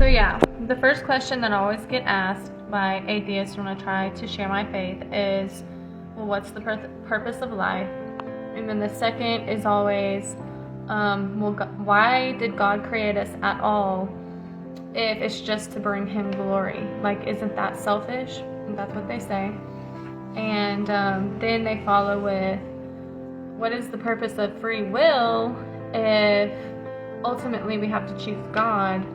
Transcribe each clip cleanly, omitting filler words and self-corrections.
So yeah, the first question that I always get asked by atheists when I try to share my faith is, well, what's the purpose of life? And then the second is always, why did God create us at all if it's just to bring Him glory? Like, isn't that selfish? And that's what they say. And then they follow with, what is the purpose of free will if ultimately we have to choose God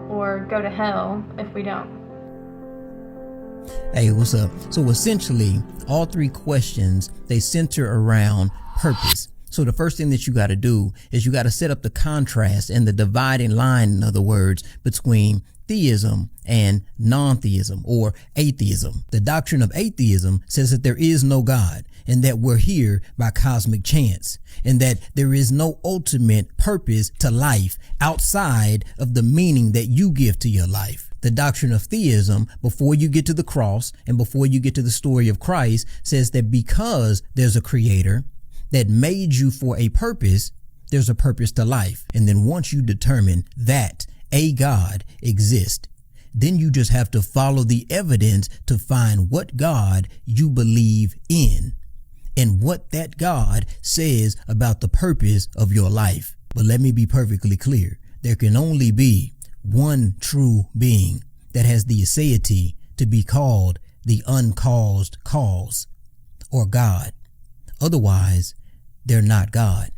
or go to hell if we don't? Hey, what's up? So essentially, all three questions, they center around purpose. So the first thing that you got to do is you got to set up the contrast and the dividing line, in other words, between theism and non-theism or atheism. The doctrine of atheism says that there is no God and that we're here by cosmic chance and that there is no ultimate purpose to life outside of the meaning that you give to your life. The doctrine of theism, before you get to the cross and before you get to the story of Christ, says that because there's a creator that made you for a purpose, there's a purpose to life. And then once you determine that a God exists, then you just have to follow the evidence to find what God you believe in and what that God says about the purpose of your life. But let me be perfectly clear. There can only be one true being that has the aseity to be called the uncaused cause, or God. Otherwise, they're not God.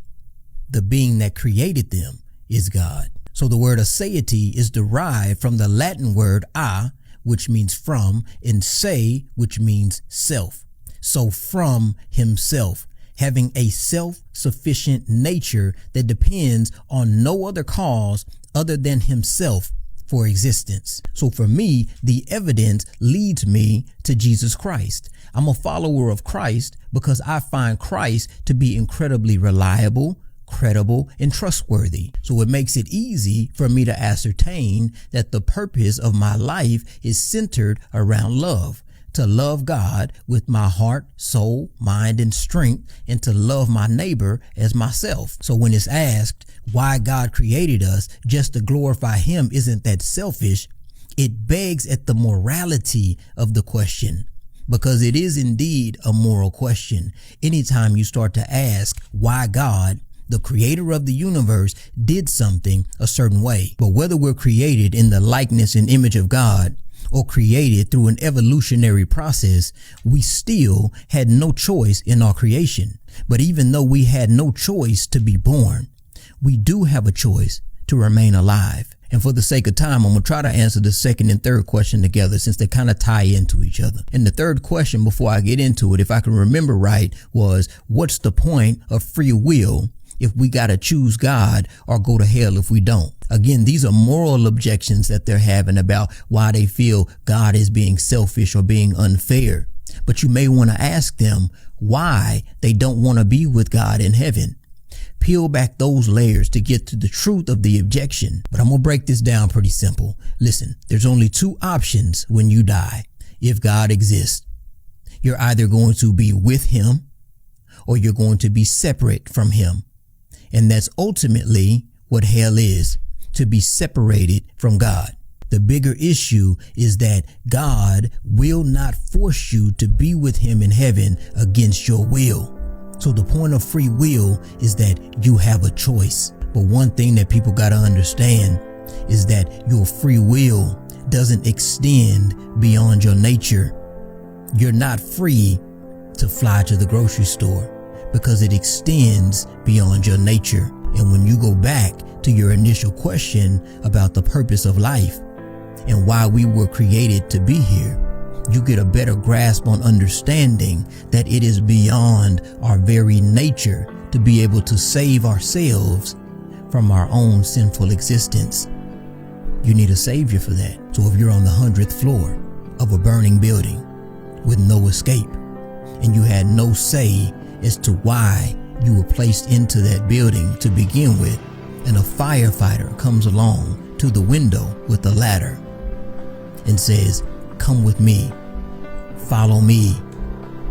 The being that created them is God. So the word aseity is derived from the Latin word a, which means from, and se, which means self. So from himself, having a self-sufficient nature that depends on no other cause other than himself for existence. So for me, the evidence leads me to Jesus Christ. I'm a follower of Christ because I find Christ to be incredibly reliable, credible, and trustworthy. So it makes it easy for me to ascertain that the purpose of my life is centered around love. To love God with my heart, soul, mind, and strength, and to love my neighbor as myself. So when it's asked why God created us just to glorify Him, isn't that selfish? It begs at the morality of the question, because it is indeed a moral question. Anytime you start to ask why God, the creator of the universe, did something a certain way. But whether we're created in the likeness and image of God or created through an evolutionary process, we still had no choice in our creation. But even though we had no choice to be born, we do have a choice to remain alive. And for the sake of time, I'm going to try to answer the second and third question together since they kind of tie into each other. And the third question, before I get into it, if I can remember right, was what's the point of free will if we got to choose God or go to hell if we don't? Again, these are moral objections that they're having about why they feel God is being selfish or being unfair. But you may want to ask them why they don't want to be with God in heaven. Peel back those layers to get to the truth of the objection. But I'm going to break this down pretty simple. Listen, there's only two options when you die. If God exists, you're either going to be with Him or you're going to be separate from Him. And that's ultimately what hell is, to be separated from God. The bigger issue is that God will not force you to be with Him in heaven against your will. So the point of free will is that you have a choice. But one thing that people got to understand is that your free will doesn't extend beyond your nature. You're not free to fly to the grocery store because it extends beyond your nature. And when you go back to your initial question about the purpose of life and why we were created to be here, you get a better grasp on understanding that it is beyond our very nature to be able to save ourselves from our own sinful existence. You need a savior for that. So if you're on the 100th floor of a burning building with no escape and you had no say as to why you were placed into that building to begin with, and a firefighter comes along to the window with a ladder and says, "Come with me, follow me,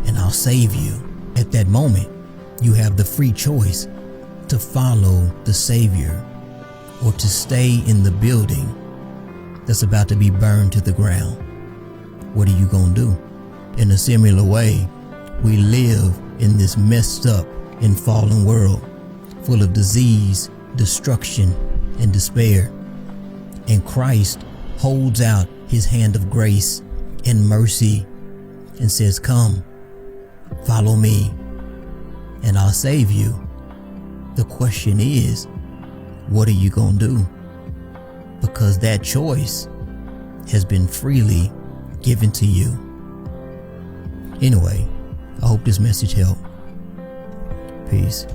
and I'll save you." At that moment, you have the free choice to follow the Savior or to stay in the building that's about to be burned to the ground. What are you gonna do? In a similar way, we live in this messed up and fallen world full of disease, destruction, and despair. And Christ holds out his hand of grace and mercy and says, come, follow me, and I'll save you. The question is, what are you gonna do? Because that choice has been freely given to you. Anyway, I hope this message helped. Peace.